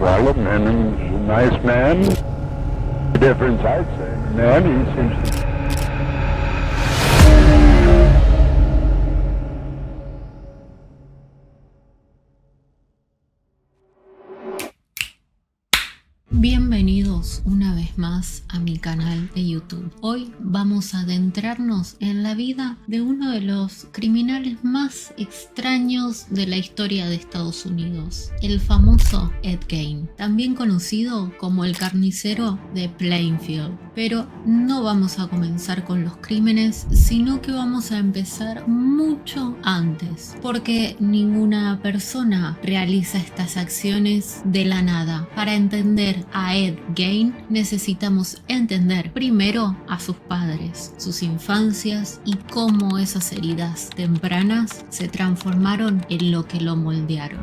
Well, Manning's a nice man. The difference, I'd say, man, he seems to... Bienvenidos una vez más a mi canal de YouTube. Hoy vamos a adentrarnos en la vida de uno de los criminales más extraños de la historia de Estados Unidos, el famoso Ed Gein, también conocido como el carnicero de Plainfield. Pero no vamos a comenzar con los crímenes, sino que vamos a empezar mucho antes, porque ninguna persona realiza estas acciones de la nada. Para entender a Ed Gein necesitamos entender primero a sus padres, sus infancias y cómo esas heridas tempranas se transformaron en lo que lo moldearon.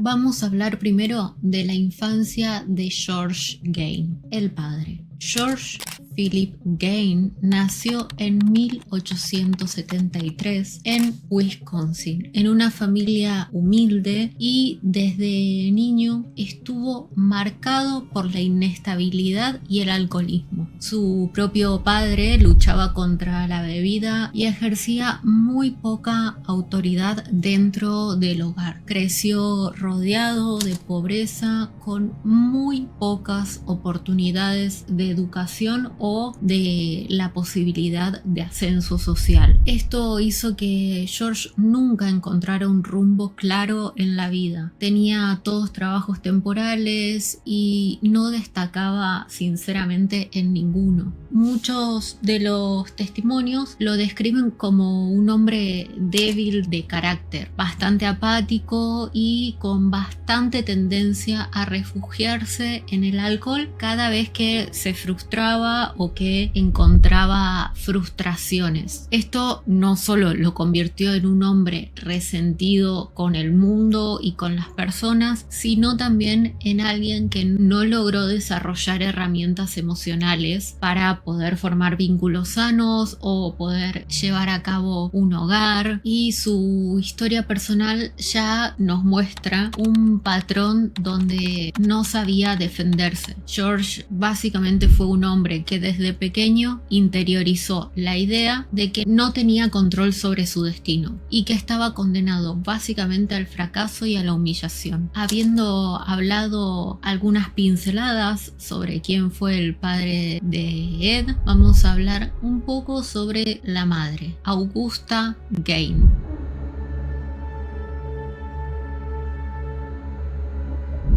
Vamos a hablar primero de la infancia de George Gein, el padre. George Philip Gein nació en 1873 en Wisconsin, en una familia humilde, y desde niño estuvo marcado por la inestabilidad y el alcoholismo. Su propio padre luchaba contra la bebida y ejercía muy poca autoridad dentro del hogar. Creció rodeado de pobreza, con muy pocas oportunidades de educación o de la posibilidad de ascenso social. Esto hizo que George nunca encontrara un rumbo claro en la vida. Tenía todos trabajos temporales y no destacaba sinceramente en ninguno. Muchos de los testimonios lo describen como un hombre débil de carácter, bastante apático y con bastante tendencia a refugiarse en el alcohol cada vez que se frustraba o que encontraba frustraciones. Esto no solo lo convirtió en un hombre resentido con el mundo y con las personas, sino también en alguien que no logró desarrollar herramientas emocionales para poder formar vínculos sanos o poder llevar a cabo un hogar, y su historia personal ya nos muestra un patrón donde no sabía defenderse. George básicamente fue un hombre que desde pequeño interiorizó la idea de que no tenía control sobre su destino y que estaba condenado básicamente al fracaso y a la humillación. Habiendo hablado algunas pinceladas sobre quién fue el padre de Ed, vamos a hablar un poco sobre la madre, Augusta Gein.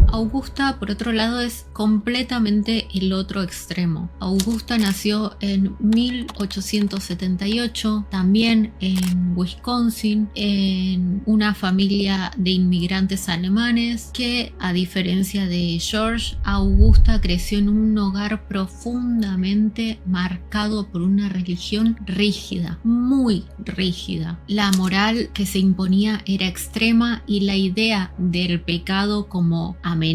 Augusta, por otro lado, es completamente el otro extremo. Augusta nació en 1878, también en Wisconsin, en una familia de inmigrantes alemanes que, a diferencia de George, Augusta creció en un hogar profundamente marcado por una religión rígida, muy rígida. La moral que se imponía era extrema y la idea del pecado como amenaza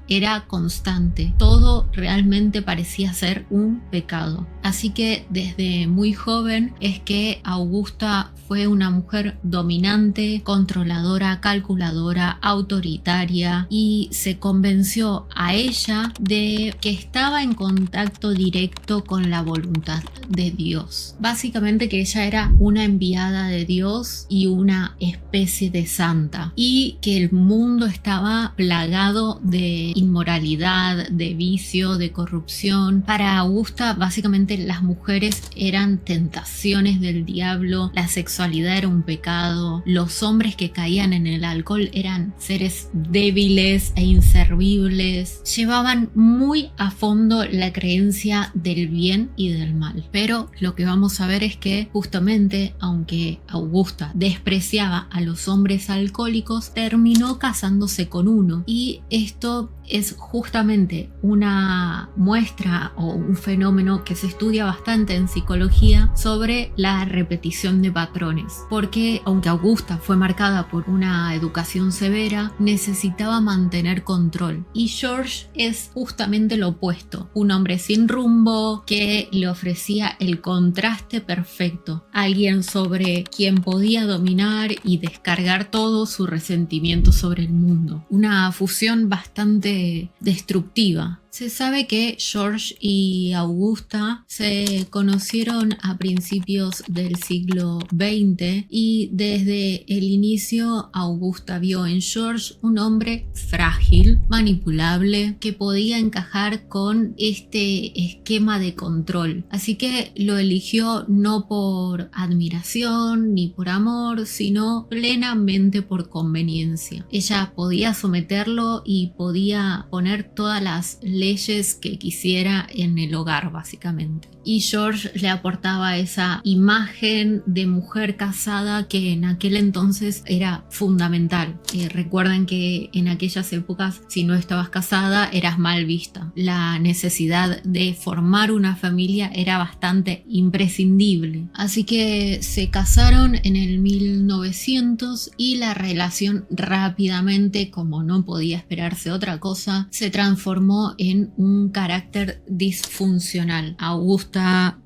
era constante. Todo realmente parecía ser un pecado. Así que desde muy joven es que Augusta fue una mujer dominante, controladora, calculadora, autoritaria, y se convenció a ella de que estaba en contacto directo con la voluntad de Dios. Básicamente que ella era una enviada de Dios y una especie de santa, y que el mundo estaba plagado de inmoralidad, de vicio, de corrupción. Para Augusta, básicamente las mujeres eran tentaciones del diablo, la sexualidad era un pecado, los hombres que caían en el alcohol eran seres débiles e inservibles. Llevaban muy a fondo la creencia del bien y del mal. Pero lo que vamos a ver es que justamente, aunque Augusta despreciaba a los hombres alcohólicos, terminó casándose con uno, y esto es justamente una muestra o un fenómeno que se estudia bastante en psicología sobre la repetición de patrones, porque aunque Augusta fue marcada por una educación severa, necesitaba mantener control, y George es justamente lo opuesto, un hombre sin rumbo que le ofrecía el contraste perfecto, alguien sobre quien podía dominar y descargar todo su resentimiento sobre el mundo, una fusión bastante destructiva. Se sabe que George y Augusta se conocieron a principios del siglo XX y desde el inicio Augusta vio en George un hombre frágil, manipulable, que podía encajar con este esquema de control. Así que lo eligió no por admiración ni por amor, sino plenamente por conveniencia. Ella podía someterlo y podía poner todas las leyes que quisiera en el hogar, básicamente. Y George le aportaba esa imagen de mujer casada que en aquel entonces era fundamental. Recuerden que en aquellas épocas, si no estabas casada, eras mal vista. La necesidad de formar una familia era bastante imprescindible. Así que se casaron en el 1900 y la relación rápidamente, como no podía esperarse otra cosa, se transformó en un carácter disfuncional. Augusta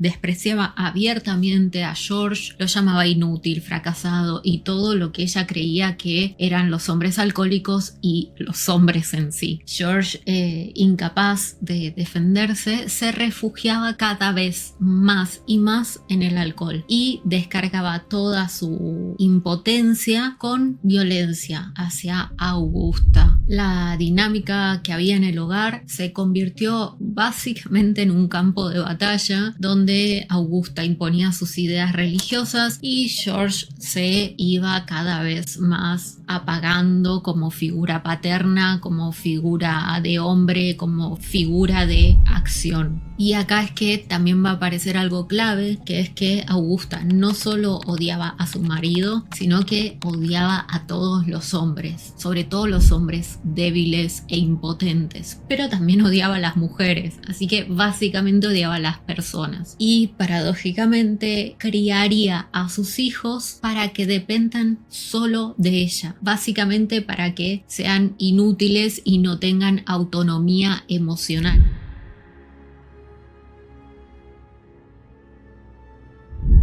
despreciaba abiertamente a George, lo llamaba inútil, fracasado y todo lo que ella creía que eran los hombres alcohólicos y los hombres en sí. George, incapaz de defenderse, se refugiaba cada vez más y más en el alcohol y descargaba toda su impotencia con violencia hacia Augusta. La dinámica que había en el hogar se convirtió básicamente en un campo de batalla donde Augusta imponía sus ideas religiosas y George se iba cada vez más apagando como figura paterna, como figura de hombre, como figura de acción. Y acá es que también va a aparecer algo clave, que es que Augusta no solo odiaba a su marido, sino que odiaba a todos los hombres, sobre todo los hombres débiles e impotentes, pero también odiaba a las mujeres, así que básicamente odiaba a las personas. Y paradójicamente criaría a sus hijos para que dependan solo de ella, básicamente para que sean inútiles y no tengan autonomía emocional.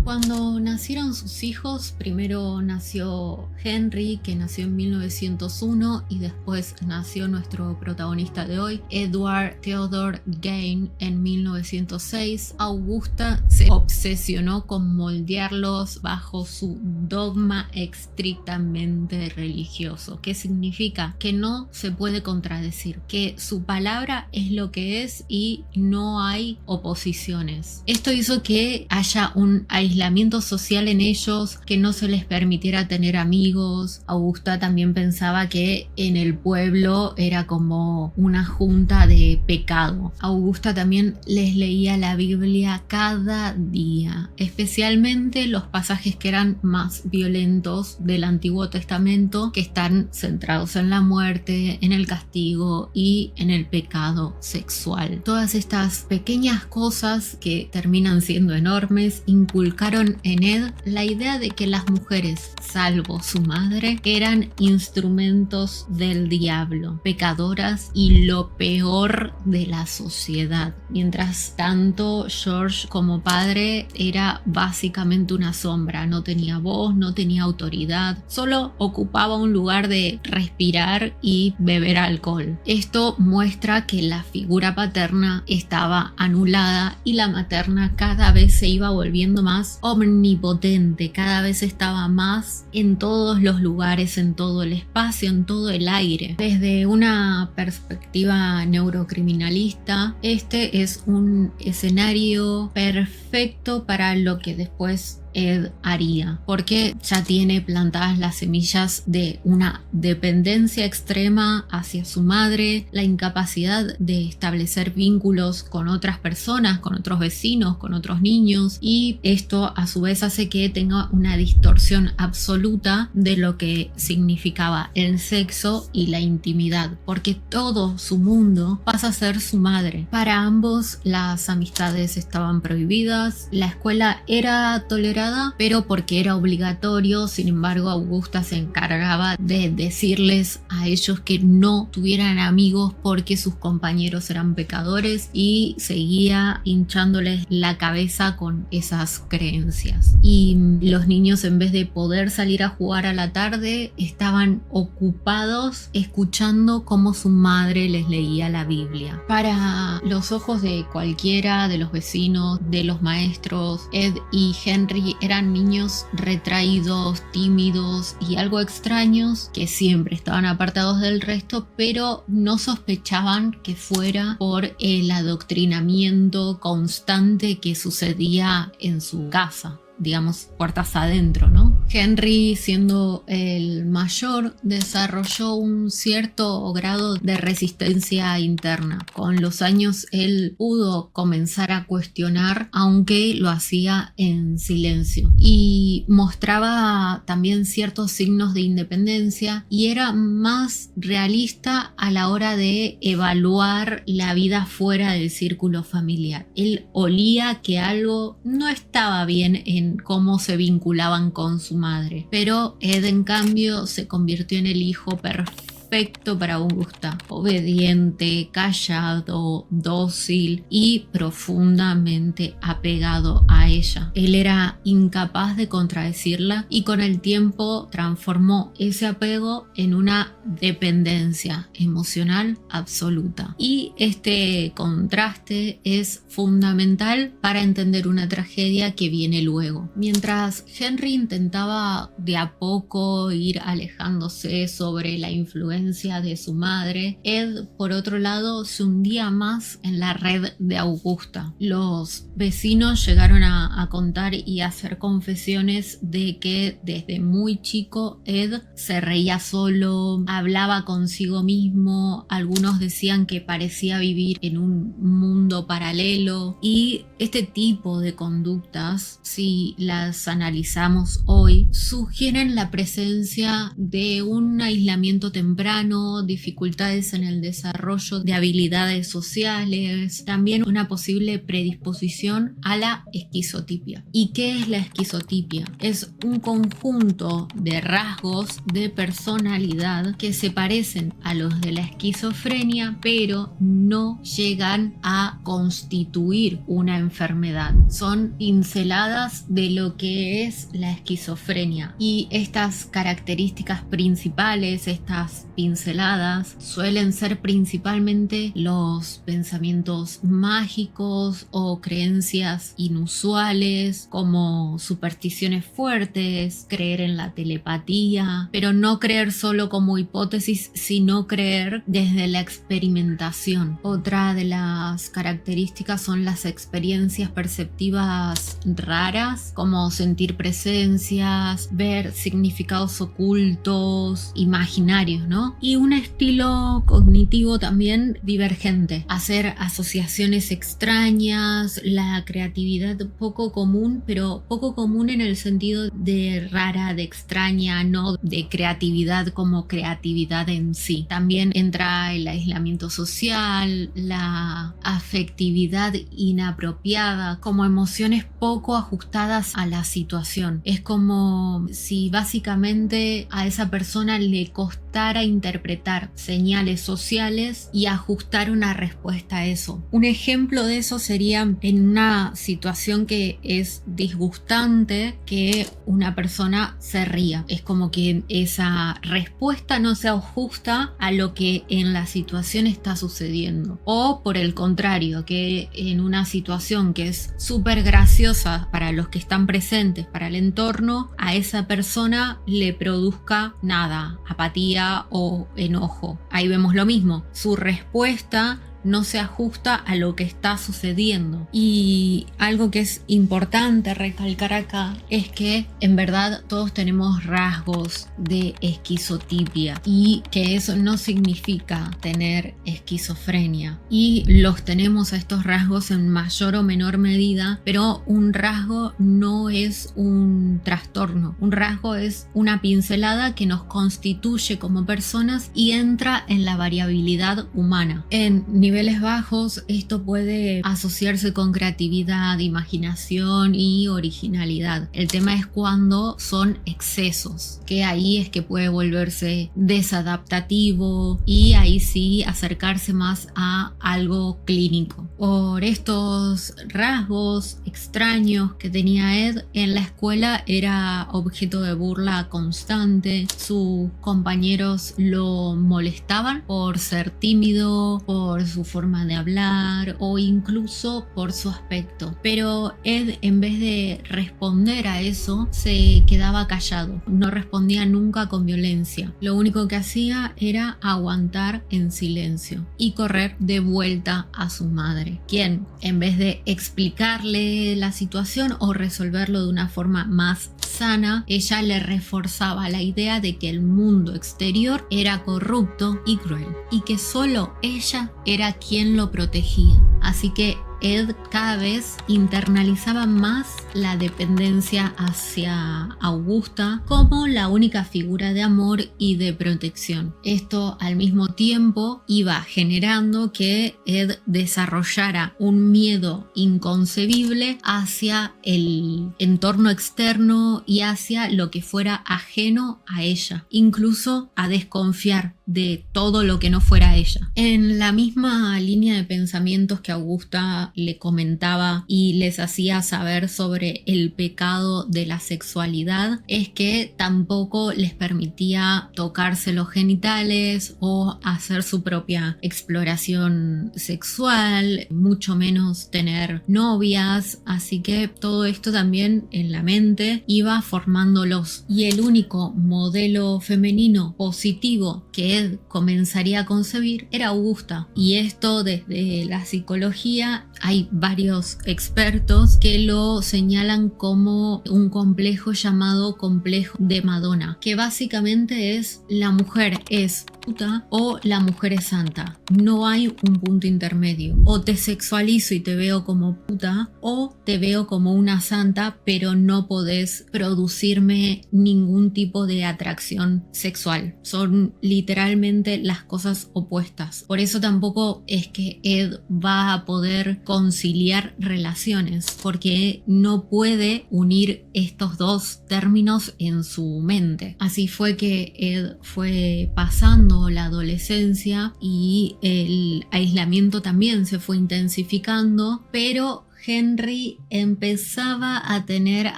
Cuando nacieron sus hijos, primero nació Henry, que nació en 1901, y después nació nuestro protagonista de hoy, Edward Theodore Gain, en 1906. Augusta se obsesionó con moldearlos bajo su dogma estrictamente religioso. ¿Qué significa? Que no se puede contradecir, que su palabra es lo que es y no hay oposiciones. Esto hizo que haya un aislamiento social en ellos, que no se les permitiera tener amigos. Augusta también pensaba que en el pueblo era como una junta de pecado. Augusta también les leía la Biblia cada día, especialmente los pasajes que eran más violentos del Antiguo Testamento, que están centrados en la muerte, en el castigo y en el pecado sexual. Todas estas pequeñas cosas que terminan siendo enormes inculcaron en Ed la idea de que las mujeres, salvo su madre, eran instrumentos del diablo, pecadoras y lo peor de la sociedad. Mientras tanto, George como padre era básicamente una sombra, no tenía voz, no tenía autoridad, solo ocupaba un lugar de respirar y beber alcohol. Esto muestra que la figura paterna estaba anulada y la materna cada vez se iba volviendo más omnipotente, cada vez estaba más en todos los lugares, en todo el espacio, en todo el aire. Desde una perspectiva neurocriminalista, este es un escenario perfecto para lo que después Ed haría, porque ya tiene plantadas las semillas de una dependencia extrema hacia su madre, la incapacidad de establecer vínculos con otras personas, con otros vecinos, con otros niños, y esto a su vez hace que tenga una distorsión absoluta de lo que significaba el sexo y la intimidad, porque todo su mundo pasa a ser su madre. Para ambos las amistades estaban prohibidas, la escuela era tolerada, pero porque era obligatorio. Sin embargo, Augusta se encargaba de decirles a ellos que no tuvieran amigos porque sus compañeros eran pecadores, y seguía hinchándoles la cabeza con esas creencias. Y los niños, en vez de poder salir a jugar a la tarde, estaban ocupados escuchando cómo su madre les leía la Biblia. Para los ojos de cualquiera de los vecinos, de los maestros, Ed y Henry eran niños retraídos, tímidos y algo extraños, que siempre estaban apartados del resto, pero no sospechaban que fuera por el adoctrinamiento constante que sucedía en su casa, digamos, puertas adentro, ¿no? Henry, siendo el mayor, desarrolló un cierto grado de resistencia interna. Con los años él pudo comenzar a cuestionar, aunque lo hacía en silencio, y mostraba también ciertos signos de independencia, y era más realista a la hora de evaluar la vida fuera del círculo familiar. Él olía que algo no estaba bien en cómo se vinculaban con su madre, pero Ed, en cambio, se convirtió en el hijo perfecto para Augusta: obediente, callado, dócil y profundamente apegado a ella. Él era incapaz de contradecirla, y con el tiempo transformó ese apego en una dependencia emocional absoluta. Y este contraste es fundamental para entender una tragedia que viene luego. Mientras Henry intentaba de a poco ir alejándose sobre la influencia de su madre, Ed, por otro lado, se hundía más en la red de Augusta. Los vecinos llegaron a contar y a hacer confesiones de que desde muy chico Ed se reía solo, hablaba consigo mismo. Algunos decían que parecía vivir en un mundo paralelo, y este tipo de conductas, si las analizamos hoy, sugieren la presencia de un aislamiento temprano, dificultades en el desarrollo de habilidades sociales, también una posible predisposición a la esquizotipia. ¿Y qué es la esquizotipia? Es un conjunto de rasgos de personalidad que se parecen a los de la esquizofrenia, pero no llegan a constituir una enfermedad. Son pinceladas de lo que es la esquizofrenia, y estas características principales, estas pinceladas, suelen ser principalmente los pensamientos mágicos o creencias inusuales, como supersticiones fuertes, creer en la telepatía, pero no creer solo como hipótesis, sino creer desde la experimentación. Otra de las características son las experiencias perceptivas raras, como sentir presencias, ver significados ocultos, imaginarios, ¿no? Y un estilo cognitivo también divergente, hacer asociaciones extrañas, la creatividad poco común, pero poco común en el sentido de rara, de extraña, no de creatividad como creatividad en sí. También entra el aislamiento social, la afectividad inapropiada, como emociones poco ajustadas a la situación. Es como si básicamente a esa persona le costara interpretar señales sociales y ajustar una respuesta a eso. Un ejemplo de eso sería en una situación que es disgustante que una persona se ría. Es como que esa respuesta no se ajusta a lo que en la situación está sucediendo. O por el contrario, que en una situación que es súper graciosa para los que están presentes, para el entorno, a esa persona le produzca nada, apatía o enojo. Ahí vemos lo mismo. Su respuesta no se ajusta a lo que está sucediendo. Y algo que es importante recalcar acá es que en verdad todos tenemos rasgos de esquizotipia y que eso no significa tener esquizofrenia, y los tenemos a estos rasgos en mayor o menor medida, pero un rasgo no es un trastorno. Un rasgo es una pincelada que nos constituye como personas y entra en la variabilidad humana. En niveles bajos esto puede asociarse con creatividad, imaginación y originalidad. El tema es cuando son excesos, que ahí es que puede volverse desadaptativo y ahí sí acercarse más a algo clínico. Por estos rasgos extraños que tenía Ed, en la escuela era objeto de burla constante. Sus compañeros lo molestaban por ser tímido, por su forma de hablar o incluso por su aspecto. Pero Ed, en vez de responder a eso, se quedaba callado. No respondía nunca con violencia. Lo único que hacía era aguantar en silencio y correr de vuelta a su madre, quien, en vez de explicarle la situación o resolverlo de una forma más sana, ella le reforzaba la idea de que el mundo exterior era corrupto y cruel y que solo ella era quien lo protegía. Así que Ed cada vez internalizaba más la dependencia hacia Augusta como la única figura de amor y de protección. Esto al mismo tiempo iba generando que Ed desarrollara un miedo inconcebible hacia el entorno externo y hacia lo que fuera ajeno a ella, incluso a desconfiar de todo lo que no fuera ella. En la misma línea de pensamientos que Augusta le comentaba y les hacía saber sobre el pecado de la sexualidad, es que tampoco les permitía tocarse los genitales o hacer su propia exploración sexual, mucho menos tener novias, así que todo esto también en la mente iba formándolos. Y el único modelo femenino positivo que Ed comenzaría a concebir era Augusta, y esto desde la psicología hay varios expertos que lo señalan como un complejo llamado complejo de Madonna, que básicamente es la mujer es puta o la mujer es santa. No hay un punto intermedio. O te sexualizo y te veo como puta, o te veo como una santa, pero no podés producirme ningún tipo de atracción sexual. Son literalmente las cosas opuestas. Por eso tampoco es que Ed va a poder conciliar relaciones, porque no puede unir estos dos términos en su mente. Así fue que Ed fue pasando la adolescencia y el aislamiento también se fue intensificando, pero Henry empezaba a tener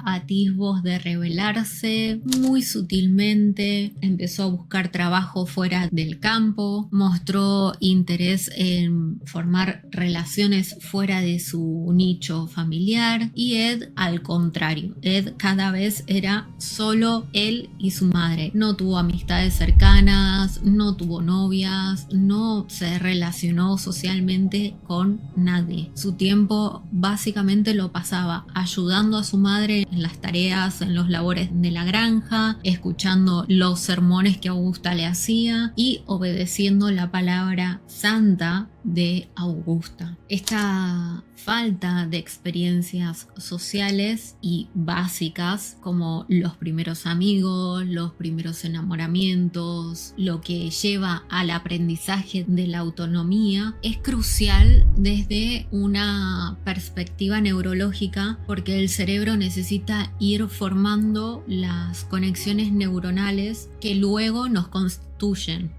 atisbos de rebelarse muy sutilmente, empezó a buscar trabajo fuera del campo, mostró interés en formar relaciones fuera de su nicho familiar, y Ed al contrario, Ed cada vez era solo él y su madre. No tuvo amistades cercanas, no tuvo novias, no se relacionó socialmente con nadie. Su tiempo básicamente lo pasaba ayudando a su madre en las tareas, en los labores de la granja, escuchando los sermones que Augusta le hacía y obedeciendo la palabra santa de Augusta. Esta falta de experiencias sociales y básicas como los primeros amigos, los primeros enamoramientos, lo que lleva al aprendizaje de la autonomía, es crucial desde una perspectiva neurológica, porque el cerebro necesita ir formando las conexiones neuronales que luego nos constituyen,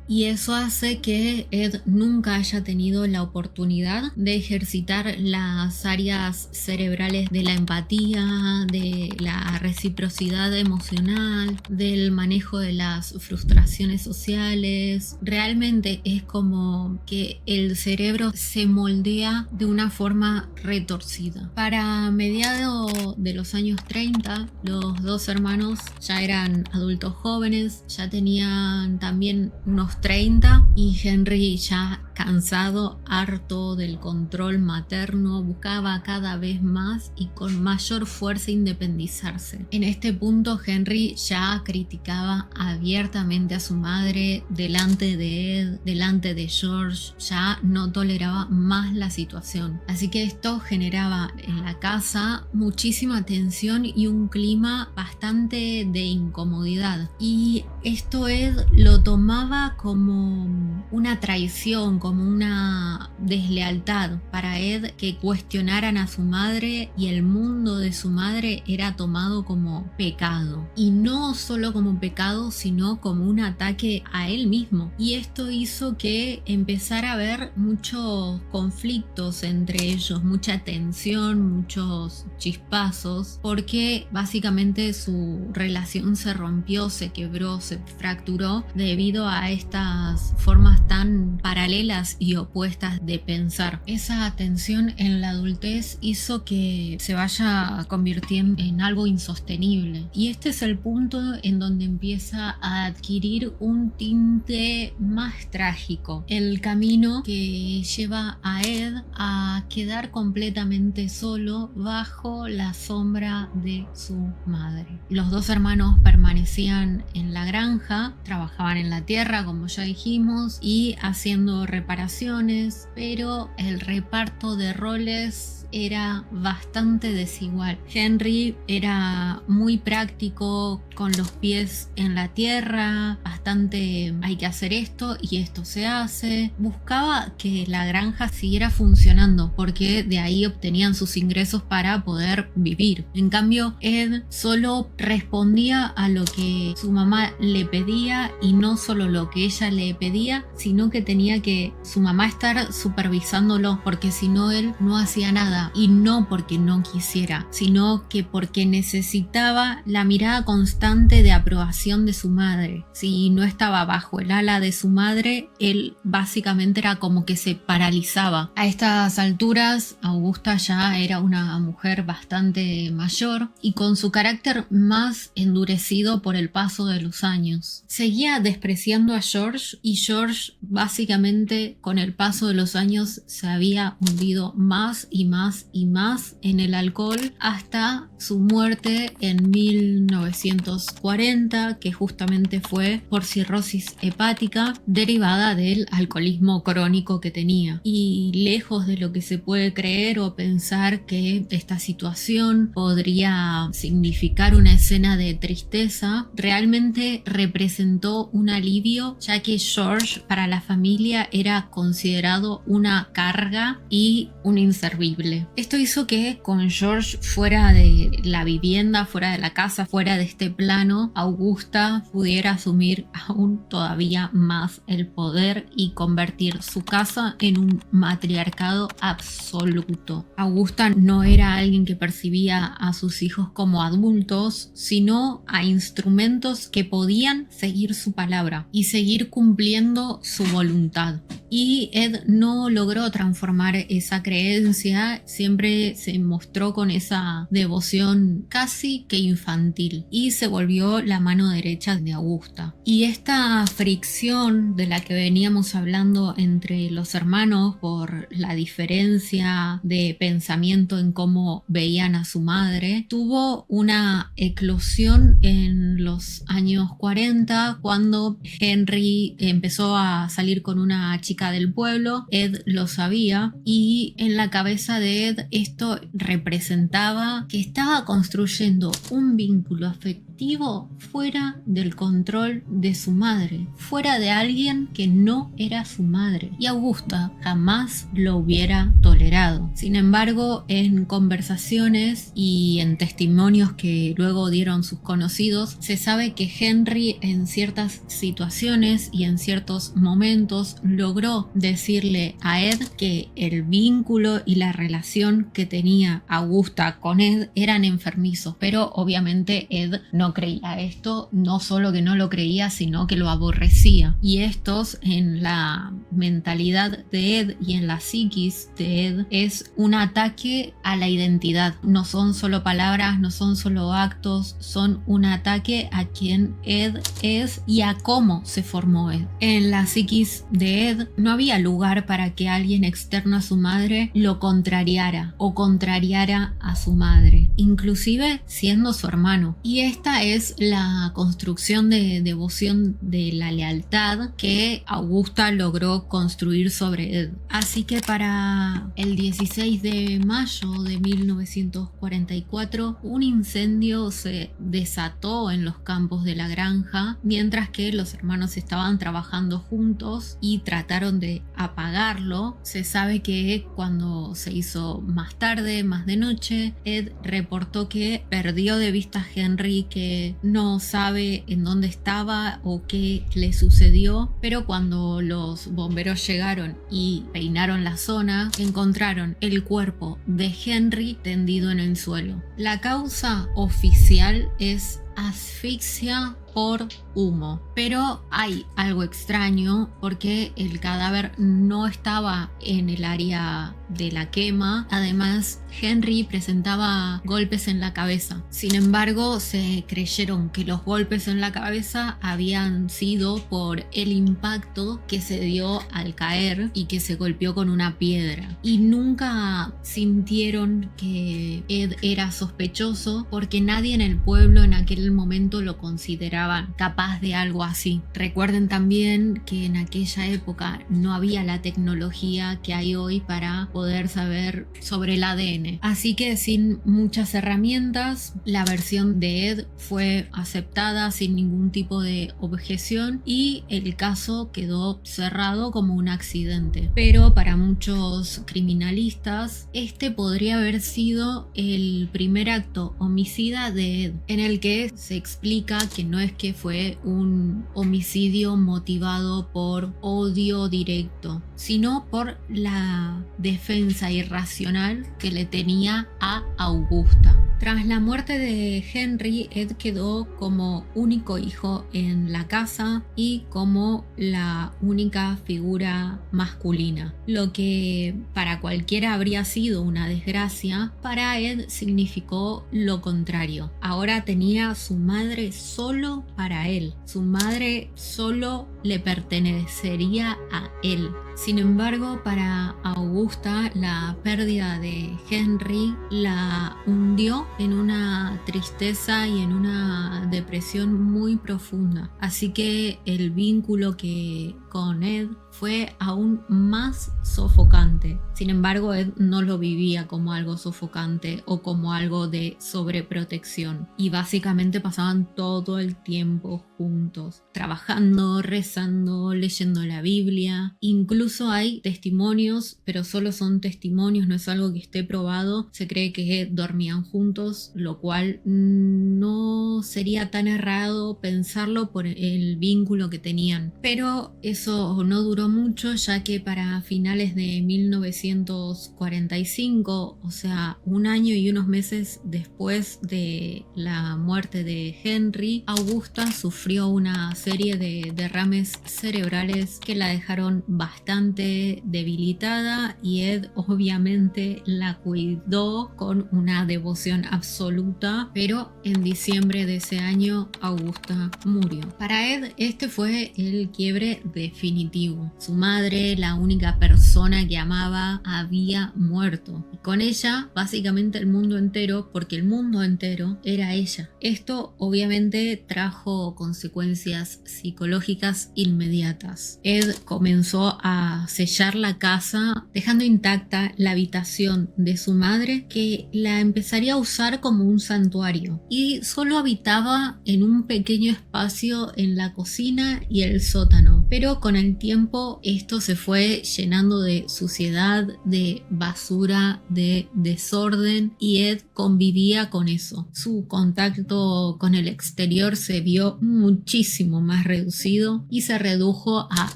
y eso hace que Ed nunca haya tenido la oportunidad de ejercitar las áreas cerebrales de la empatía, de la reciprocidad emocional, del manejo de las frustraciones sociales. Realmente es como que el cerebro se moldea de una forma retorcida. Para mediados de los años 30, los dos hermanos ya eran adultos jóvenes, ya tenían también unos 30, y Henry ya cansado, harto del control materno, buscaba cada vez más y con mayor fuerza independizarse. En este punto Henry ya criticaba abiertamente a su madre delante de Ed, delante de George, ya no toleraba más la situación. Así que esto generaba en la casa muchísima tensión y un clima bastante de incomodidad. Y esto Ed lo tomaba como una traición, como una deslealtad para Ed, que cuestionaran a su madre y el mundo de su madre era tomado como pecado. Y no solo como pecado, sino como un ataque a él mismo. Y esto hizo que empezara a haber muchos conflictos entre ellos, mucha tensión, muchos chispazos, porque básicamente su relación se rompió, se quebró, se fracturó debido a estas formas tan paralelas y opuestas de pensar. Esa tensión en la adultez hizo que se vaya convirtiendo en algo insostenible. Y este es el punto en donde empieza a adquirir un tinte más trágico. El camino que lleva a Ed a quedar completamente solo bajo la sombra de su madre. Los dos hermanos permanecían en la granja, trabajaban en la tierra, como ya dijimos, y haciendo reparaciones, pero el reparto de roles era bastante desigual. Henry era muy práctico, con los pies en la tierra, bastante hay que hacer esto y esto se hace. Buscaba que la granja siguiera funcionando porque de ahí obtenían sus ingresos para poder vivir. En cambio, Ed solo respondía a lo que su mamá le pedía, y no solo lo que ella le pedía, sino que tenía que su mamá estar supervisándolo, porque si no él no hacía nada. Y no porque no quisiera, sino que porque necesitaba la mirada constante de aprobación de su madre. Si no estaba bajo el ala de su madre, él básicamente era como que se paralizaba. A estas alturas, Augusta ya era una mujer bastante mayor y con su carácter más endurecido por el paso de los años. Seguía despreciando a George, y George básicamente con el paso de los años se había hundido más y más y más en el alcohol hasta su muerte en 1940, que justamente fue por cirrosis hepática derivada del alcoholismo crónico que tenía. Y lejos de lo que se puede creer o pensar que esta situación podría significar una escena de tristeza, realmente representó un alivio, ya que George para la familia era considerado una carga y un inservible. Esto hizo que con George fuera de la vivienda, fuera de la casa, fuera de este plano, Augusta pudiera asumir aún todavía más el poder y convertir su casa en un matriarcado absoluto. Augusta no era alguien que percibía a sus hijos como adultos, sino a instrumentos que podían seguir su palabra y seguir cumpliendo su voluntad. Y Ed no logró transformar esa creencia, siempre se mostró con esa devoción casi que infantil y se volvió la mano derecha de Augusta. Y esta fricción de la que veníamos hablando entre los hermanos por la diferencia de pensamiento en cómo veían a su madre, tuvo una eclosión en los años 40 cuando Henry empezó a salir con una chica del pueblo. Ed lo sabía y en la cabeza de Ed esto representaba que estaba construyendo un vínculo afectivo fuera del control de su madre, fuera de alguien que no era su madre, y Augusta jamás lo hubiera tolerado. Sin embargo, en conversaciones y en testimonios que luego dieron sus conocidos, se sabe que Henry en ciertas situaciones y en ciertos momentos logró decirle a Ed que el vínculo y la relación que tenía Augusta con Ed eran enfermizos, pero obviamente Ed no no creía esto, no solo que no lo creía, sino que lo aborrecía. Y estos, en la mentalidad de Ed y en la psiquis de Ed, es un ataque a la identidad. No son solo palabras, no son solo actos, son un ataque a quien Ed es y a cómo se formó Ed. En la psiquis de Ed no había lugar para que alguien externo a su madre lo contrariara o contrariara a su madre, inclusive siendo su hermano. Y esta es la construcción de devoción de la lealtad que Augusta logró construir sobre Ed. Así que para el 16 de mayo de 1944, un incendio se desató en los campos de la granja, mientras que los hermanos estaban trabajando juntos y trataron de apagarlo. Se sabe que cuando se hizo más tarde, más de noche, Ed reportó que perdió de vista a Henry, que no sabe en dónde estaba o qué le sucedió, pero cuando los bomberos llegaron y peinaron la zona, encontraron el cuerpo de Henry tendido en el suelo. La causa oficial es asfixia por humo, pero hay algo extraño porque el cadáver no estaba en el área de la quema. Además, Henry presentaba golpes en la cabeza. Sin embargo, se creyeron que los golpes en la cabeza habían sido por el impacto que se dio al caer y que se golpeó con una piedra, y nunca sintieron que Ed era sospechoso porque nadie en el pueblo en aquel momento lo consideraba capaz de algo así. Recuerden también que en aquella época no había la tecnología que hay hoy para poder saber sobre el ADN. Así que sin muchas herramientas, la versión de Ed fue aceptada sin ningún tipo de objeción y el caso quedó cerrado como un accidente. Pero para muchos criminalistas, este podría haber sido el primer acto homicida de Ed, en el que se explica que no es que fue un homicidio motivado por odio directo, sino por la defensa irracional que le tenía a Augusta. Tras la muerte de Henry, Ed quedó como único hijo en la casa y como la única figura masculina. Lo que para cualquiera habría sido una desgracia, para Ed significó lo contrario. Ahora tenía su madre solo para él. Su madre solo le pertenecería a él. Sin embargo, para Augusta, la pérdida de Henry la hundió en una tristeza y en una depresión muy profunda. Así que el vínculo que con Ed fue aún más sofocante. Sin embargo, Ed no lo vivía como algo sofocante o como algo de sobreprotección. Y básicamente pasaban todo el tiempo juntos, trabajando, rezando, leyendo la Biblia. Incluso hay testimonios, pero solo son testimonios, no es algo que esté probado. Se cree que dormían juntos, lo cual no sería tan errado pensarlo por el vínculo que tenían. Pero eso no duró mucho, ya que para finales de 1945, o sea, un año y unos meses después de la muerte de Henry, Augusta sufrió una serie de derrames cerebrales que la dejaron bastante debilitada, y Ed obviamente la cuidó con una devoción absoluta, pero en diciembre de ese año Augusta murió. Para Ed este fue el quiebre definitivo. Su madre, la única persona que amaba, había muerto, y con ella básicamente el mundo entero, porque el mundo entero era ella. Esto obviamente trajo consecuencias psicológicas inmediatas. Ed comenzó a sellar la casa, dejando intacta la habitación de su madre, que la empezaría a usar como un santuario, y solo habitaba en un pequeño espacio en la cocina y el sótano. pero con el tiempo esto se fue llenando de suciedad, de basura, de desorden, y Ed convivía con eso. Su contacto con el exterior se vio muchísimo más reducido y se redujo a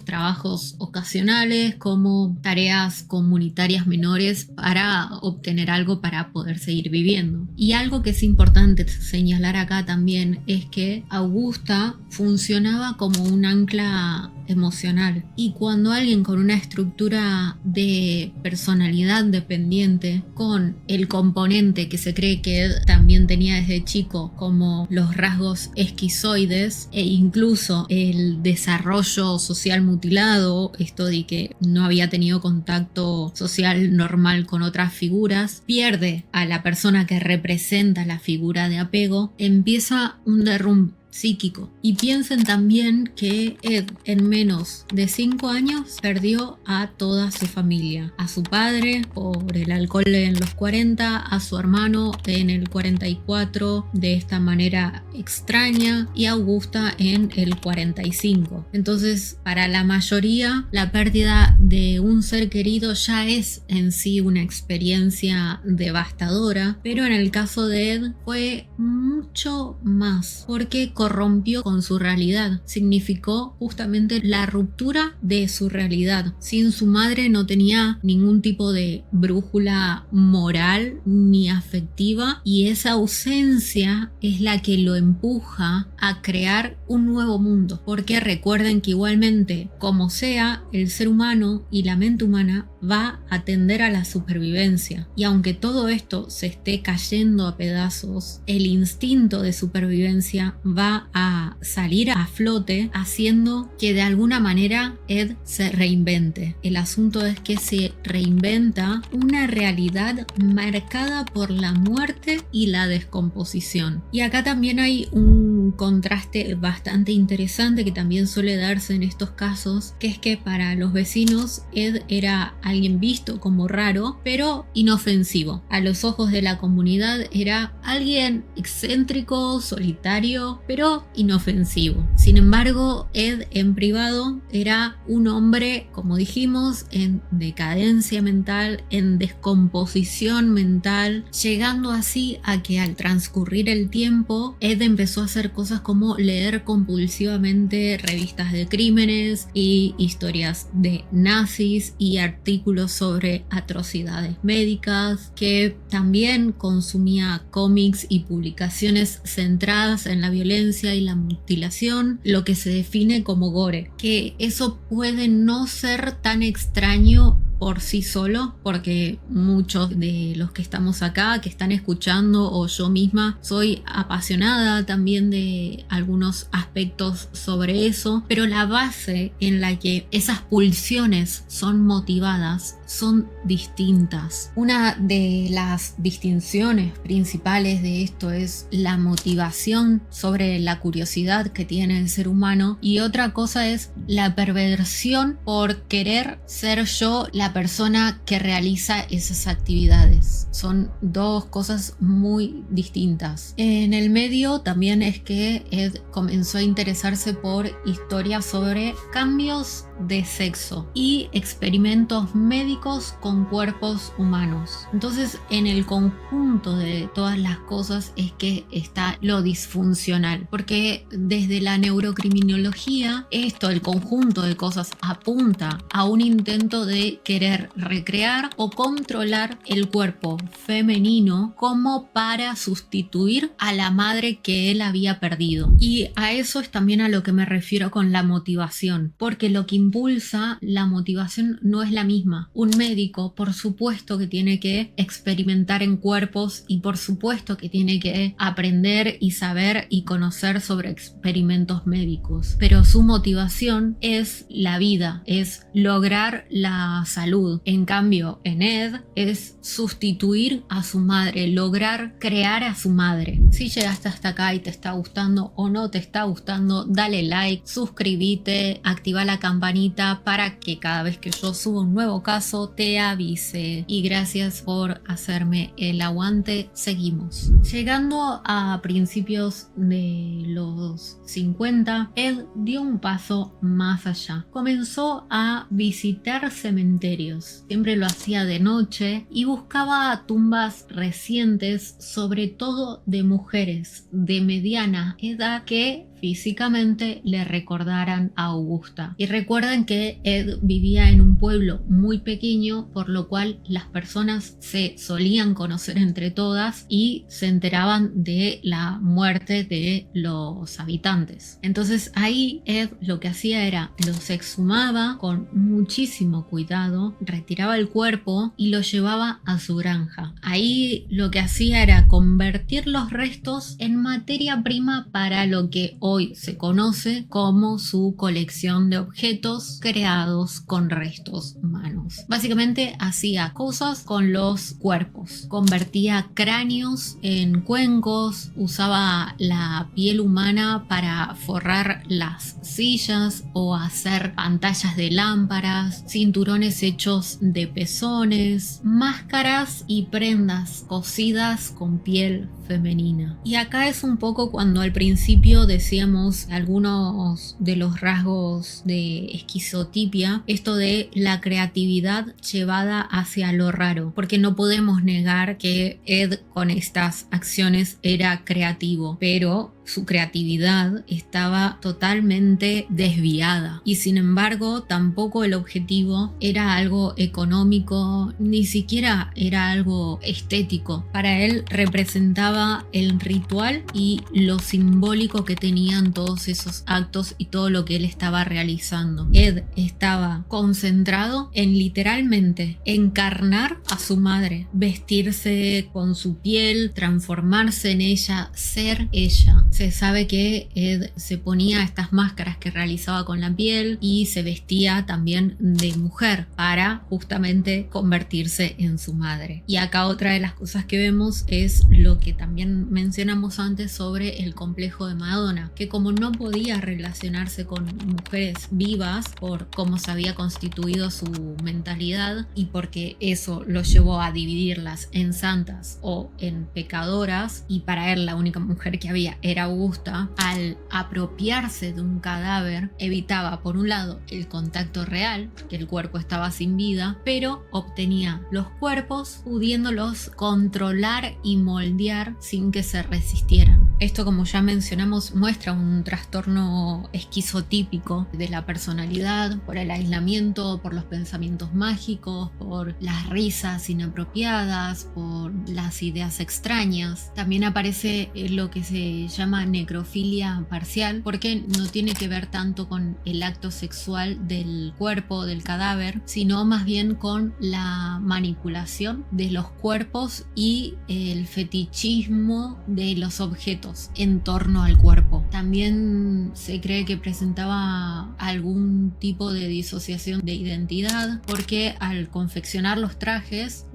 trabajos ocasionales como tareas comunitarias menores para obtener algo para poder seguir viviendo. Y algo que es importante señalar acá también es que Augusta funcionaba como un ancla emocional, y cuando alguien con una estructura de personalidad dependiente, con el componente que se cree que Ed también tenía desde chico, como los rasgos esquizoides e incluso el desarrollo social mutilado, esto de que no había tenido contacto social normal con otras figuras, pierde a la persona que representa la figura de apego, empieza un derrumbe psíquico. Y piensen también que Ed en menos de 5 años perdió a toda su familia, a su padre por el alcohol en los 40, a su hermano en el 44 de esta manera extraña y a Augusta en el 45. Entonces, para la mayoría, la pérdida de un ser querido ya es en sí una experiencia devastadora, pero en el caso de Ed fue mucho más, porque corrompió con su realidad. Significó justamente la ruptura de su realidad. Sin su madre no tenía ningún tipo de brújula moral ni afectiva, y esa ausencia es la que lo empuja a crear un nuevo mundo. Porque recuerden que igualmente, como sea, el ser humano y la mente humana va a tender a la supervivencia. Y aunque todo esto se esté cayendo a pedazos, el instinto de supervivencia va a salir a flote, haciendo que de alguna manera Ed se reinvente. El asunto es que se reinventa una realidad marcada por la muerte y la descomposición. Y acá también hay un contraste bastante interesante que también suele darse en estos casos, que es que para los vecinos Ed era alguien visto como raro, pero inofensivo. A los ojos de la comunidad era alguien excéntrico, solitario, pero inofensivo. Sin embargo, Ed en privado era un hombre, como dijimos, en decadencia mental, en descomposición mental, llegando así a que al transcurrir el tiempo, Ed empezó a hacer cosas como leer compulsivamente revistas de crímenes y historias de nazis y artículos sobre atrocidades médicas, que también consumía cómics y publicaciones centradas en la violencia y la mutilación, lo que se define como gore, que eso puede no ser tan extraño por sí solo, porque muchos de los que estamos acá, que están escuchando, o yo misma, soy apasionada también de algunos aspectos sobre eso, pero la base en la que esas pulsiones son motivadas son distintas. Una de las distinciones principales de esto es la motivación sobre la curiosidad que tiene el ser humano, y otra cosa es la perversión por querer ser yo la persona que realiza esas actividades. Son dos cosas muy distintas. En el medio también es que Ed comenzó a interesarse por historias sobre cambios de sexo y experimentos médicos con cuerpos humanos. Entonces, en el conjunto de todas las cosas es que está lo disfuncional, porque desde la neurocriminología esto, el conjunto de cosas, apunta a un intento de querer recrear o controlar el cuerpo femenino como para sustituir a la madre que él había perdido. Y a eso es también a lo que me refiero con la motivación, porque lo que impulsa la motivación no es la misma. Un médico, por supuesto que tiene que experimentar en cuerpos, y por supuesto que tiene que aprender y saber y conocer sobre experimentos médicos, pero su motivación es la vida, es lograr la salud salud. En cambio, en Ed es sustituir a su madre, lograr crear a su madre. Si llegaste hasta acá y te está gustando o no te está gustando, dale like, suscríbete, activa la campanita para que cada vez que yo suba un nuevo caso te avise. Y gracias por hacerme el aguante. Seguimos. Llegando a principios de los 50, Ed dio un paso más allá. Comenzó a visitar cementerios. Siempre lo hacía de noche y buscaba tumbas recientes, sobre todo de mujeres de mediana edad que físicamente le recordaran a Augusta. Y recuerden que Ed vivía en un pueblo muy pequeño, por lo cual las personas se solían conocer entre todas y se enteraban de la muerte de los habitantes. Entonces ahí Ed lo que hacía era los exhumaba con muchísimo cuidado, retiraba el cuerpo y lo llevaba a su granja. Ahí lo que hacía era convertir los restos en materia prima para lo que hoy se conoce como su colección de objetos creados con restos humanos. Básicamente hacía cosas con los cuerpos, convertía cráneos en cuencos, usaba la piel humana para forrar las sillas o hacer pantallas de lámparas, cinturones hechos de pezones, máscaras y prendas cosidas con piel femenina. Y acá es un poco cuando al principio decíamos algunos de los rasgos de esquizotipia, esto de la creatividad llevada hacia lo raro, porque no podemos negar que Ed con estas acciones era creativo, pero su creatividad estaba totalmente desviada y sin embargo tampoco el objetivo era algo económico, ni siquiera era algo estético. Para él representaba el ritual y lo simbólico que tenían todos esos actos y todo lo que él estaba realizando. Ed estaba concentrado en literalmente encarnar a su madre, vestirse con su piel, transformarse en ella, ser ella. Se sabe que Ed se ponía estas máscaras que realizaba con la piel y se vestía también de mujer para justamente convertirse en su madre. Y acá otra de las cosas que vemos es lo que también mencionamos antes sobre el complejo de Madonna, que como no podía relacionarse con mujeres vivas por cómo se había constituido su mentalidad y porque eso lo llevó a dividirlas en santas o en pecadoras, y para él la única mujer que había era Augusta, al apropiarse de un cadáver evitaba por un lado el contacto real, que el cuerpo estaba sin vida, pero obtenía los cuerpos pudiéndolos controlar y moldear sin que se resistieran. Esto, como ya mencionamos, muestra un trastorno esquizotípico de la personalidad por el aislamiento, por los pensamientos mágicos, por las risas inapropiadas, por las ideas extrañas. También aparece lo que se llama necrofilia parcial, porque no tiene que ver tanto con el acto sexual del cuerpo, del cadáver, sino más bien con la manipulación de los cuerpos y el fetichismo de los objetos en torno al cuerpo. También se cree que presentaba algún tipo de disociación de identidad, porque al confeccionar los trajes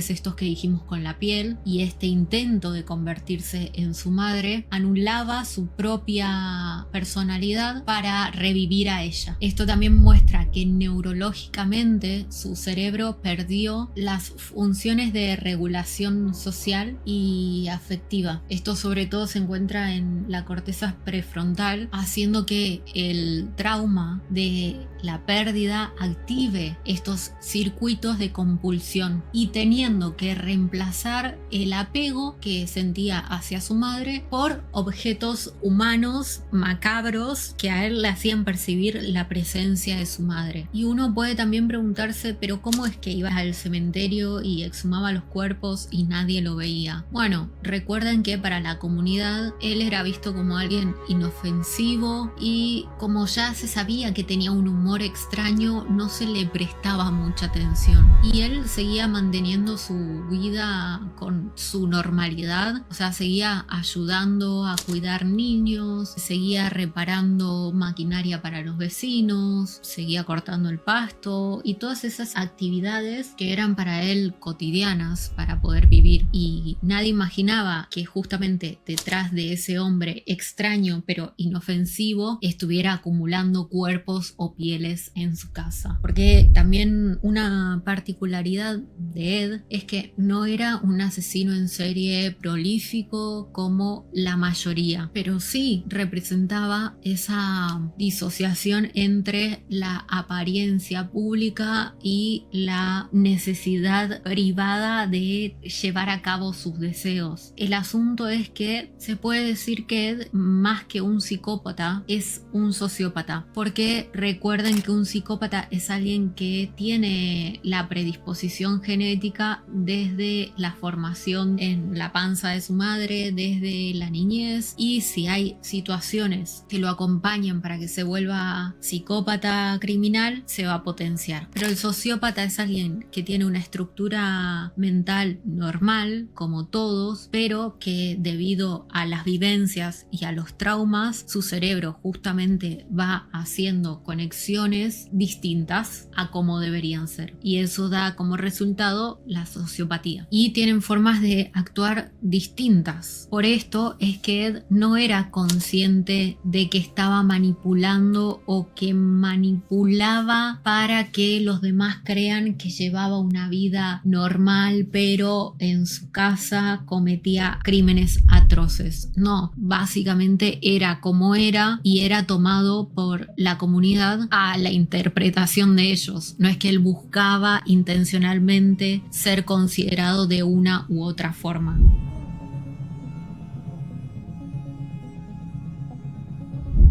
estos que dijimos con la piel, y este intento de convertirse en su madre, anulaba su propia personalidad para revivir a ella. Esto también muestra que neurológicamente su cerebro perdió las funciones de regulación social y afectiva. Esto sobre todo se encuentra en la corteza prefrontal, haciendo que el trauma de la pérdida active estos circuitos de compulsión y teniendo que reemplazar el apego que sentía hacia su madre por objetos humanos macabros que a él le hacían percibir la presencia de su madre. Y uno puede también preguntarse, pero ¿cómo es que iba al cementerio y exhumaba los cuerpos y nadie lo veía? Bueno, recuerden que para la comunidad él era visto como alguien inofensivo y como ya se sabía que tenía un humor amor extraño no se le prestaba mucha atención y él seguía manteniendo su vida con su normalidad, o sea, seguía ayudando a cuidar niños, seguía reparando maquinaria para los vecinos, seguía cortando el pasto y todas esas actividades que eran para él cotidianas para poder vivir. Y nadie imaginaba que justamente detrás de ese hombre extraño pero inofensivo estuviera acumulando cuerpos o pieles en su casa. Porque también una particularidad de Ed es que no era un asesino en serie prolífico como la mayoría, pero sí representaba esa disociación entre la apariencia pública y la necesidad privada de llevar a cabo sus deseos. El asunto es que se puede decir que Ed, más que un psicópata, es un sociópata, porque recuerden que un psicópata es alguien que tiene la predisposición genética desde la formación en la panza de su madre, desde la niñez, y si hay situaciones que lo acompañan para que se vuelva psicópata criminal, se va a potenciar. Pero el sociópata es alguien que tiene una estructura mental normal, como todos, pero que debido a las vivencias y a los traumas, su cerebro justamente va haciendo conexiones distintas a como deberían ser. Y eso da como resultado la sociopatía. Y tienen formas de actuar distintas. Por esto es que Ed no era consciente de que estaba manipulando o que manipulaba para que los demás crean que llevaba una vida normal, pero en su casa cometía crímenes atroces. No, básicamente era como era y era tomado por la comunidad a la interpretación de ellos. No es que él buscaba intencionalmente ser considerado de una u otra forma.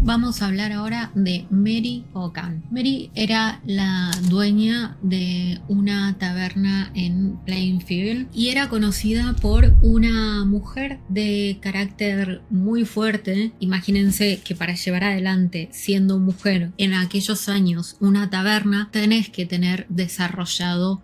Vamos a hablar ahora de Mary O'Kane. Mary era la dueña de una taberna en Plainfield y era conocida por una mujer de carácter muy fuerte. Imagínense que para llevar adelante, siendo mujer en aquellos años, una taberna, tenés que tener desarrollado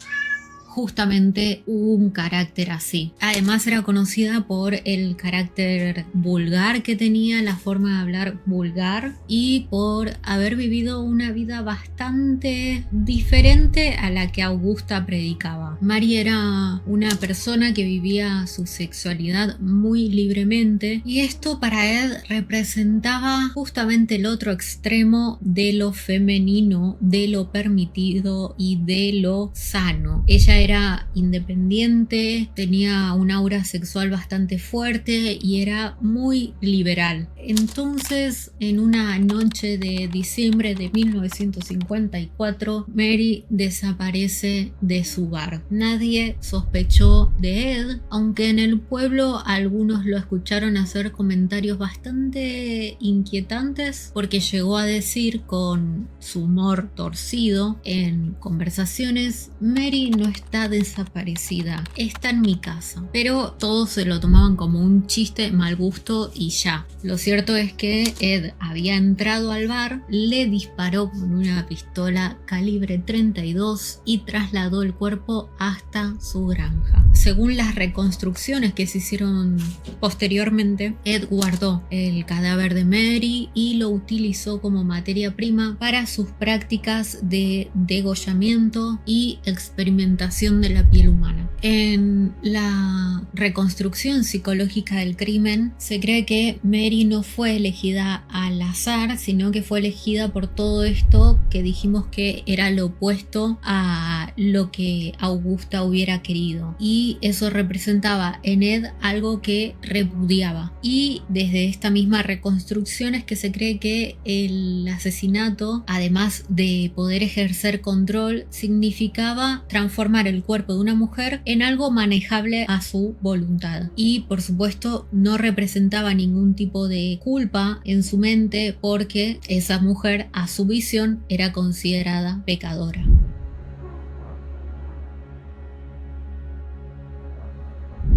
justamente un carácter así. Además era conocida por el carácter vulgar que tenía, la forma de hablar vulgar y por haber vivido una vida bastante diferente a la que Augusta predicaba. Mary era una persona que vivía su sexualidad muy libremente y esto para Ed representaba justamente el otro extremo de lo femenino, de lo permitido y de lo sano. Ella era independiente, tenía un aura sexual bastante fuerte y era muy liberal. Entonces, en una noche de diciembre de 1954, Mary desaparece de su bar. Nadie sospechó de Ed, aunque en el pueblo algunos lo escucharon hacer comentarios bastante inquietantes porque llegó a decir con su humor torcido en conversaciones: Mary no está desaparecida, está en mi casa. Pero todos se lo tomaban como un chiste mal gusto y ya. Lo cierto es que Ed había entrado al bar, le disparó con una pistola calibre 32 y trasladó el cuerpo hasta su granja. Según las reconstrucciones que se hicieron posteriormente, Ed guardó el cadáver de Mary y lo utilizó como materia prima para sus prácticas de degollamiento y experimentación de la piel humana. En la reconstrucción psicológica del crimen se cree que Mary no fue elegida al azar, sino que fue elegida por todo esto que dijimos que era lo opuesto a lo que Augusta hubiera querido, y eso representaba en Ed algo que repudiaba. Y desde esta misma reconstrucción es que se cree que el asesinato, además de poder ejercer control, significaba transformar el cuerpo de una mujer en algo manejable a su voluntad, y por supuesto no representaba ningún tipo de culpa en su mente porque esa mujer a su visión era considerada pecadora.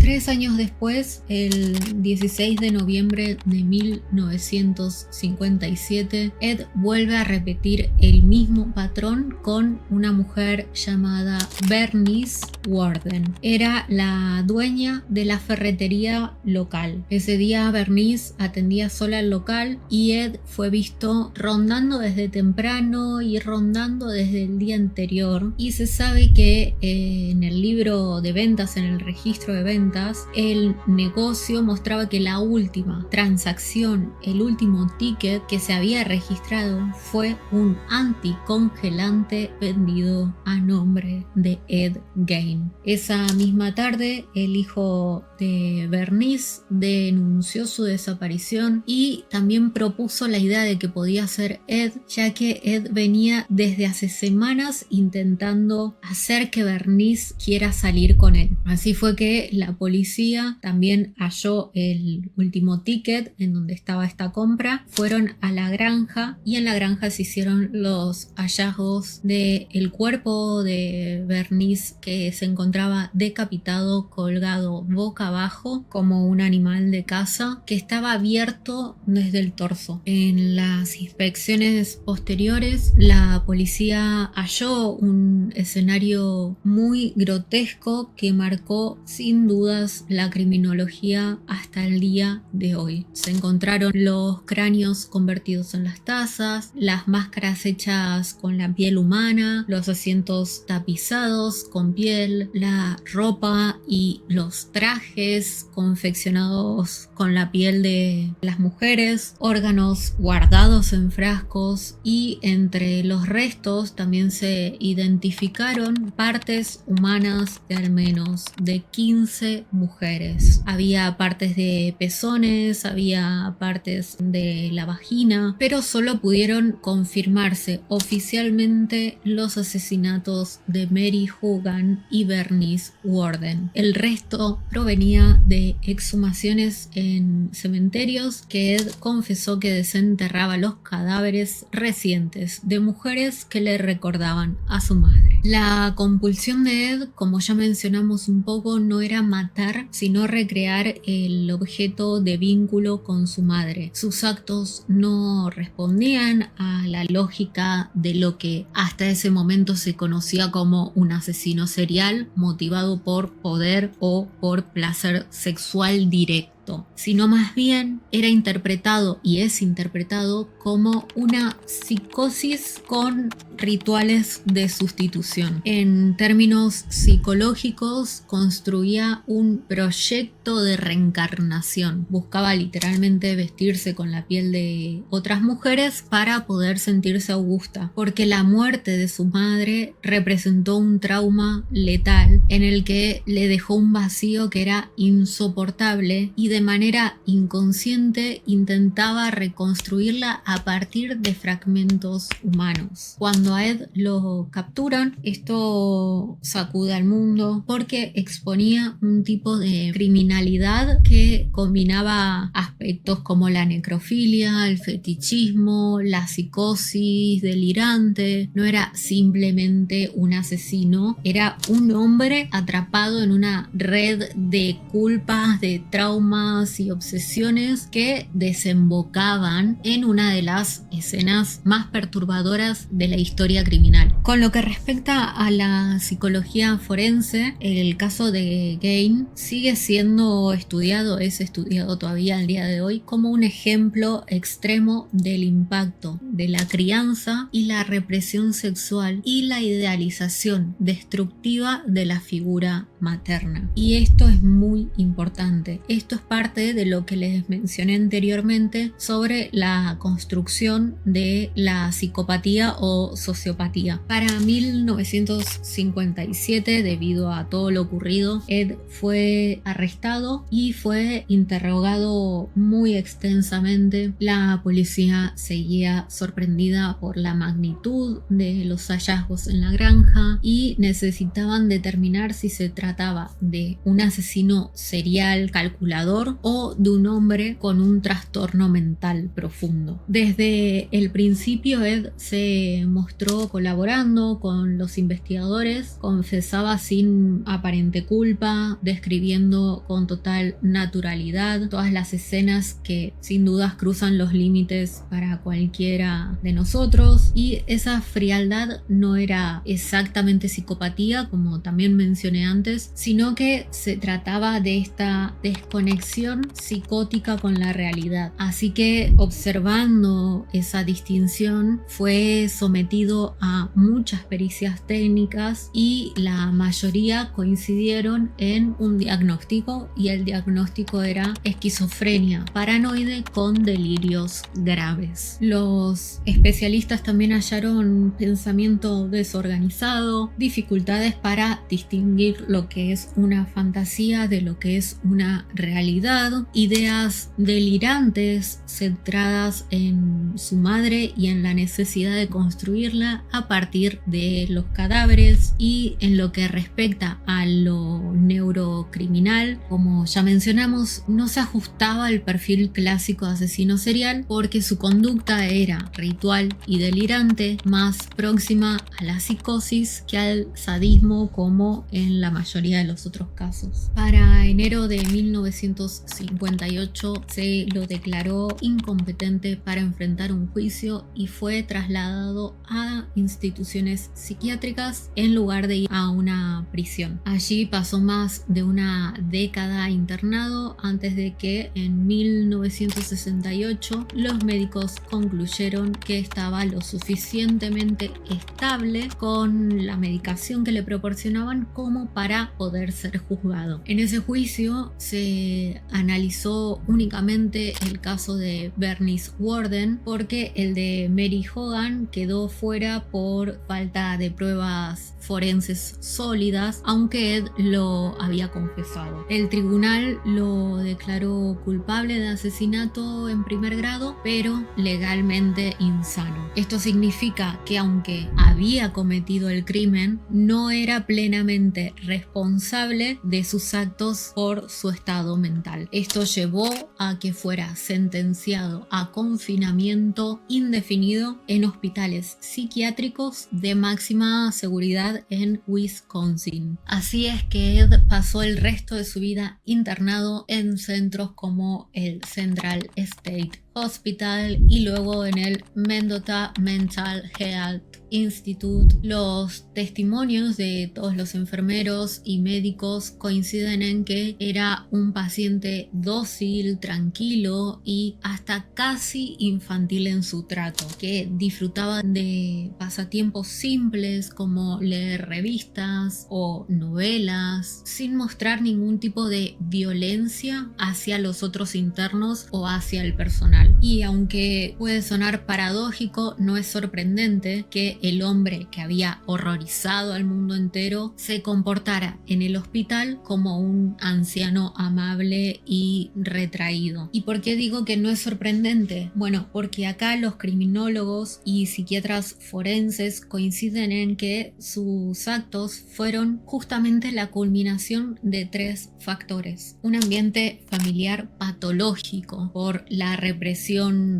3 años después, el 16 de noviembre de 1957, Ed vuelve a repetir el mismo patrón con una mujer llamada Bernice Worden. Era la dueña de la ferretería local. Ese día Bernice atendía sola el local y Ed fue visto rondando desde temprano y rondando desde el día anterior. Y se sabe que en el libro de ventas, en el registro de ventas, el negocio mostraba que la última transacción, el último ticket que se había registrado fue un anticongelante vendido a nombre de Ed Gein. Esa misma tarde, el hijo de Bernice denunció su desaparición y también propuso la idea de que podía ser Ed, ya que Ed venía desde hace semanas intentando hacer que Bernice quiera salir con él. Así fue que la policía también halló el último ticket en donde estaba esta compra. Fueron a la granja y en la granja se hicieron los hallazgos del cuerpo de Bernice, que se encontraba decapitado, colgado boca abajo como un animal de caza, que estaba abierto desde el torso. En las inspecciones posteriores, la policía halló un escenario muy grotesco que marcó sin dudas la criminología hasta el día de hoy. Se encontraron los cráneos convertidos en las tazas, las máscaras hechas con la piel humana, los asientos tapizados con piel, la ropa y los trajes confeccionados con la piel de las mujeres, órganos guardados en frascos, y entre los restos también se identificaron partes humanas de al menos de 15 mujeres. Había partes de pezones, había partes de la vagina, pero solo pudieron confirmarse oficialmente los asesinatos de Mary Hogan y Bernice Worden. El resto provenía de exhumaciones en cementerios que Ed confesó que desenterraba los cadáveres recientes de mujeres que le recordaban a su madre. La compulsión de Ed, como ya mencionamos un poco, no era matar, sino recrear el objeto de vínculo con su madre. Sus actos no respondían a la lógica de lo que hasta ese momento se conocía como un asesino serial motivado por poder o por placer sexual directo, sino más bien era interpretado y es interpretado como una psicosis con rituales de sustitución. En términos psicológicos, construía un proyecto de reencarnación. Buscaba literalmente vestirse con la piel de otras mujeres para poder sentirse augusta, porque la muerte de su madre representó un trauma letal en el que le dejó un vacío que era insoportable, y de manera inconsciente intentaba reconstruirla a partir de fragmentos humanos. Cuando a Ed lo capturan, esto sacude al mundo porque exponía un tipo de criminalidad que combinaba aspectos como la necrofilia, el fetichismo, la psicosis delirante. No era simplemente un asesino, era un hombre atrapado en una red de culpas, de traumas y obsesiones que desembocaban en una de las escenas más perturbadoras de la historia criminal. Con lo que respecta a la psicología forense, el caso de Gein sigue siendo estudiado, es estudiado todavía al día de hoy como un ejemplo extremo del impacto de la crianza y la represión sexual y la idealización destructiva de la figura materna. Y esto es muy importante. Esto es parte de lo que les mencioné anteriormente sobre la construcción de la psicopatía o sociopatía. Para 1957, debido a todo lo ocurrido, Ed fue arrestado y fue interrogado muy extensamente. La policía seguía sorprendida por la magnitud de los hallazgos en la granja y necesitaban determinar si se trataba de un asesino serial calculador abusador o de un hombre con un trastorno mental profundo. Desde el principio Ed se mostró colaborando con los investigadores, confesaba sin aparente culpa, describiendo con total naturalidad todas las escenas que sin dudas cruzan los límites para cualquiera de nosotros, y esa frialdad no era exactamente psicopatía, como también mencioné antes, sino que se trataba de esta desconexión psicótica con la realidad. Así que, observando esa distinción, fue sometido a muchas pericias técnicas y la mayoría coincidieron en un diagnóstico, y el diagnóstico era esquizofrenia paranoide con delirios graves. Los especialistas también hallaron pensamiento desorganizado, dificultades para distinguir lo que es una fantasía de lo que es una realidad, ideas delirantes centradas en su madre y en la necesidad de construirla a partir de los cadáveres. Y en lo que respecta a lo neurocriminal, como ya mencionamos, no se ajustaba al perfil clásico de asesino serial, porque su conducta era ritual y delirante, más próxima a la psicosis que al sadismo, como en la mayoría de los otros casos. Para enero de 1958 se lo declaró incompetente para enfrentar un juicio y fue trasladado a instituciones psiquiátricas en lugar de ir a una prisión. Allí pasó más de una década internado antes de que en 1968 los médicos concluyeron que estaba lo suficientemente estable con la medicación que le proporcionaban como para poder ser juzgado. En ese juicio se analizó únicamente el caso de Bernice Worden, porque el de Mary Hogan quedó fuera por falta de pruebas forenses sólidas, aunque Ed lo había confesado. El tribunal lo declaró culpable de asesinato en primer grado, pero legalmente insano. Esto significa que aunque había cometido el crimen, no era plenamente responsable de sus actos por su estado mental. Esto llevó a que fuera sentenciado a confinamiento indefinido en hospitales psiquiátricos de máxima seguridad en Wisconsin. Así es que Ed pasó el resto de su vida internado en centros como el Central State Hospital y luego en el Mendota Mental Health Institute. Los testimonios de todos los enfermeros y médicos coinciden en que era un paciente dócil, tranquilo y hasta casi infantil en su trato, que disfrutaba de pasatiempos simples como leer revistas o novelas, sin mostrar ningún tipo de violencia hacia los otros internos o hacia el personal. Y aunque puede sonar paradójico, no es sorprendente que el hombre que había horrorizado al mundo entero se comportara en el hospital como un anciano amable y retraído. ¿Y por qué digo que no es sorprendente? Bueno, porque acá los criminólogos y psiquiatras forenses coinciden en que sus actos fueron justamente la culminación de tres factores: un ambiente familiar patológico por la represión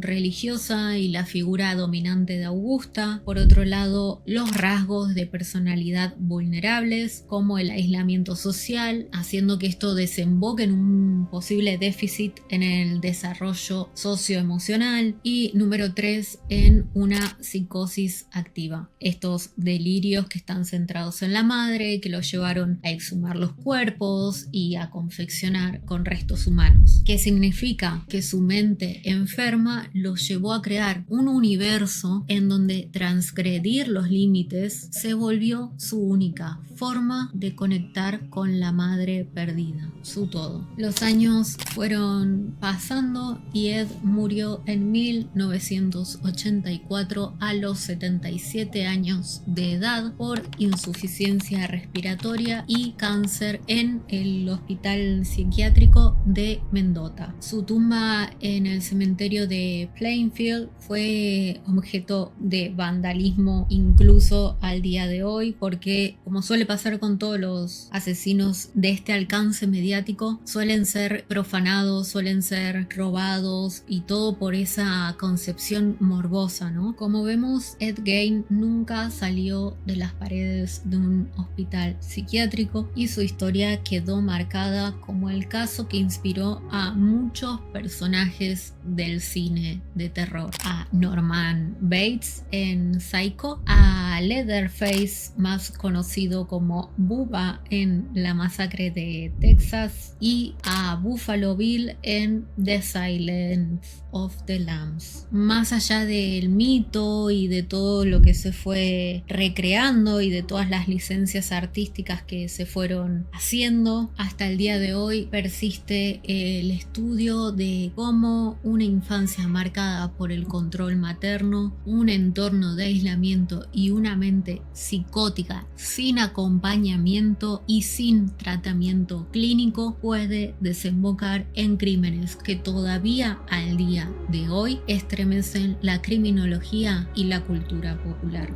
religiosa y la figura dominante de Augusta; por otro lado, los rasgos de personalidad vulnerables como el aislamiento social, haciendo que esto desemboque en un posible déficit en el desarrollo socioemocional; y número 3, en una psicosis activa, estos delirios que están centrados en la madre, que lo llevaron a exhumar los cuerpos y a confeccionar con restos humanos. ¿Qué significa? Que su mente enferma lo llevó a crear un universo en donde transgredir los límites se volvió su única forma de conectar con la madre perdida, su todo. Los años fueron pasando y Ed murió en 1984 a los 77 años de edad por insuficiencia respiratoria y cáncer en el hospital psiquiátrico de Mendota. Su tumba en el cementerio de Plainfield fue objeto de vandalismo mismo incluso al día de hoy, porque como suele pasar con todos los asesinos de este alcance mediático, suelen ser profanados, suelen ser robados y todo por esa concepción morbosa, ¿no? Como vemos, Ed Gein nunca salió de las paredes de un hospital psiquiátrico y su historia quedó marcada como el caso que inspiró a muchos personajes del cine de terror. A Norman Bates en Psycho, a Leatherface, más conocido como Bubba en La Masacre de Texas, y a Buffalo Bill en The Silence of the Lambs. Más allá del mito y de todo lo que se fue recreando y de todas las licencias artísticas que se fueron haciendo, hasta el día de hoy persiste el estudio de cómo una infancia marcada por el control materno, un entorno de aislamiento y una mente psicótica sin acompañamiento y sin tratamiento clínico puede desembocar en crímenes que todavía al día de hoy estremecen la criminología y la cultura popular.